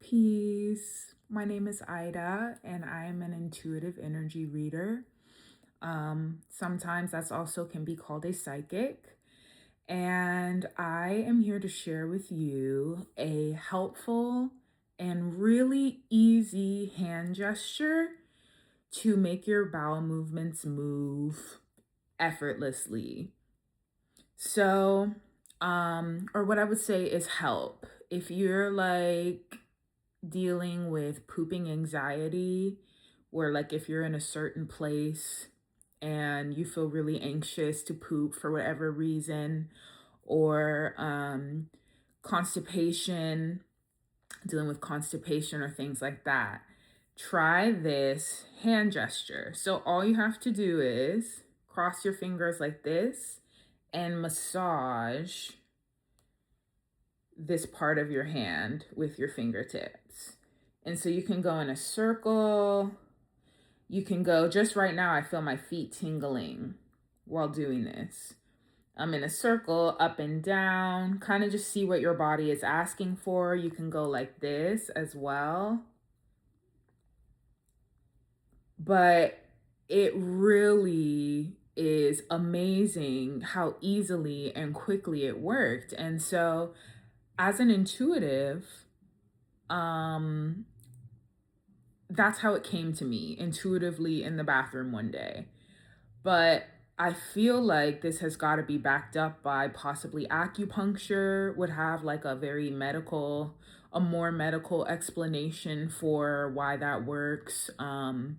Peace. My name is Ida, and I am an intuitive energy reader. Sometimes that's also can be called a psychic. And I am here to share with you a helpful and really easy hand gesture to make your bowel movements move effortlessly. So, or what I would say is help. If you're like dealing with pooping anxiety, where like if you're in a certain place and you feel really anxious to poop for whatever reason, or constipation, dealing with constipation or things like that, try this hand gesture. So all you have to do is cross your fingers like this and massage this part of your hand with your fingertips. And so you can go in a circle. You can go, just right now, I feel my feet tingling while doing this. I'm in a circle, up and down, kind of just see what your body is asking for. You can go like this as well. But it really is amazing how easily and quickly it worked. And so, as an intuitive, um, that's how it came to me intuitively in the bathroom one day. But I feel like this has got to be backed up by possibly acupuncture, would have like a more medical explanation for why that works. I'm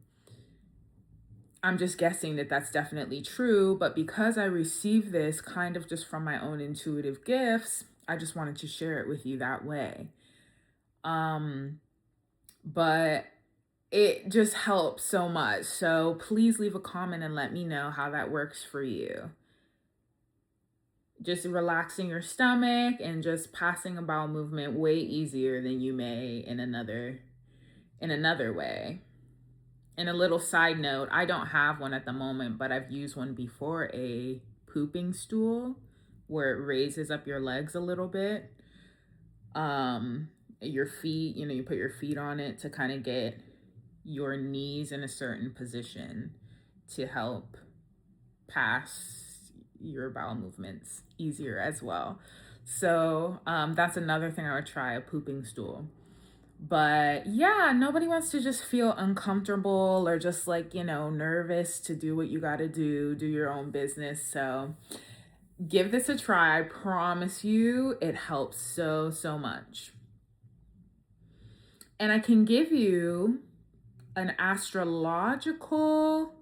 just guessing that that's definitely true, but because I received this kind of just from my own intuitive gifts, I just wanted to share it with you that way. But it just helps so much. So please leave a comment and let me know how that works for you. Just relaxing your stomach and just passing a bowel movement way easier than you may in another way. And a little side note, I don't have one at the moment, but I've used one before, a pooping stool where it raises up your legs a little bit. Your feet, you put your feet on it to kind of get your knees in a certain position to help pass your bowel movements easier as well. So that's another thing I would try, a pooping stool. But yeah, nobody wants to just feel uncomfortable or just like, nervous to do what you got to do your own business. So give this a try. I promise you it helps so, so much. And I can give you an astrological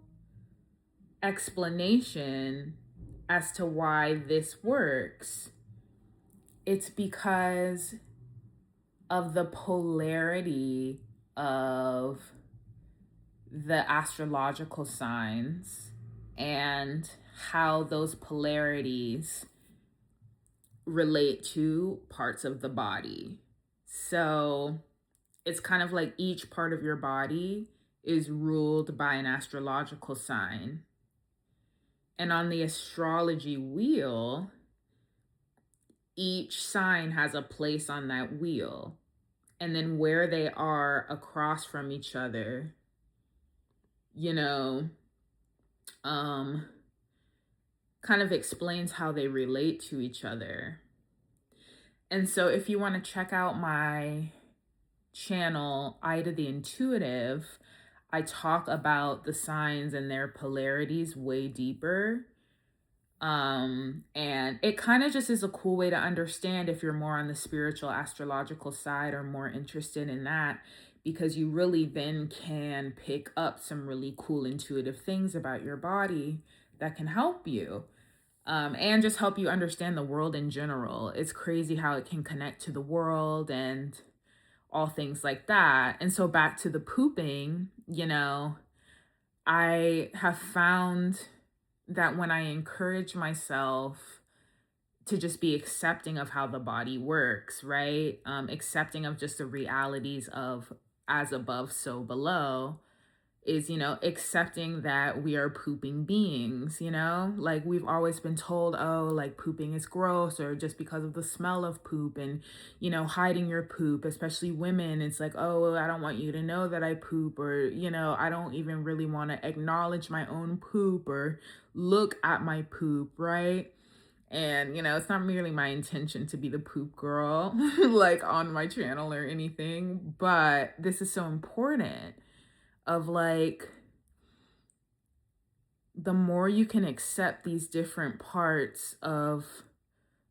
explanation as to why this works. It's because of the polarity of the astrological signs and how those polarities relate to parts of the body. So it's kind of like each part of your body is ruled by an astrological sign. And on the astrology wheel, each sign has a place on that wheel. And then where they are across from each other, kind of explains how they relate to each other. And so if you want to check out my channel, Ida the Intuitive, I talk about the signs and their polarities way deeper. And it kind of just is a cool way to understand if you're more on the spiritual astrological side or more interested in that, because you really then can pick up some really cool intuitive things about your body that can help you. And just help you understand the world in general. It's crazy how it can connect to the world and all things like that. And so back to the pooping, I have found that when I encourage myself to just be accepting of how the body works, right? Accepting of just the realities of as above, so below, is, accepting that we are pooping beings, like we've always been told, oh, like pooping is gross or just because of the smell of poop and, hiding your poop, especially women. It's like, oh, I don't want you to know that I poop, or, I don't even really want to acknowledge my own poop or look at my poop, right? And, it's not merely my intention to be the poop girl, like on my channel or anything, but this is so important of like, the more you can accept these different parts of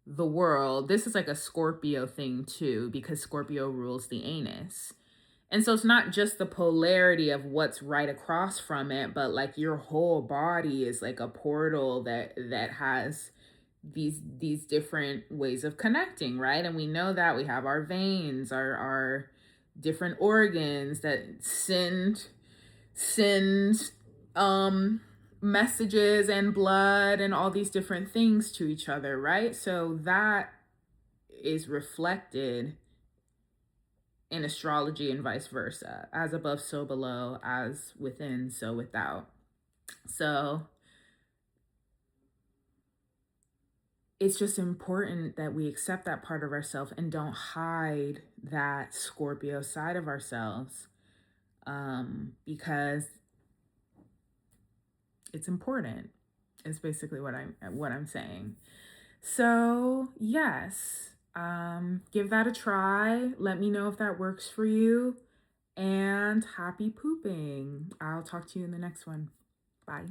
the world, this is like a Scorpio thing too, because Scorpio rules the anus. And so it's not just the polarity of what's right across from it, but like your whole body is like a portal that has these different ways of connecting, right? And we know that we have our veins, our different organs that send messages and blood and all these different things to each other, right? So that is reflected in astrology and vice versa. As above, so below, as within, so without. So it's just important that we accept that part of ourselves and don't hide that Scorpio side of ourselves, because it's important. Is basically what I'm saying. So yes, give that a try. Let me know if that works for you. And happy pooping. I'll talk to you in the next one. Bye.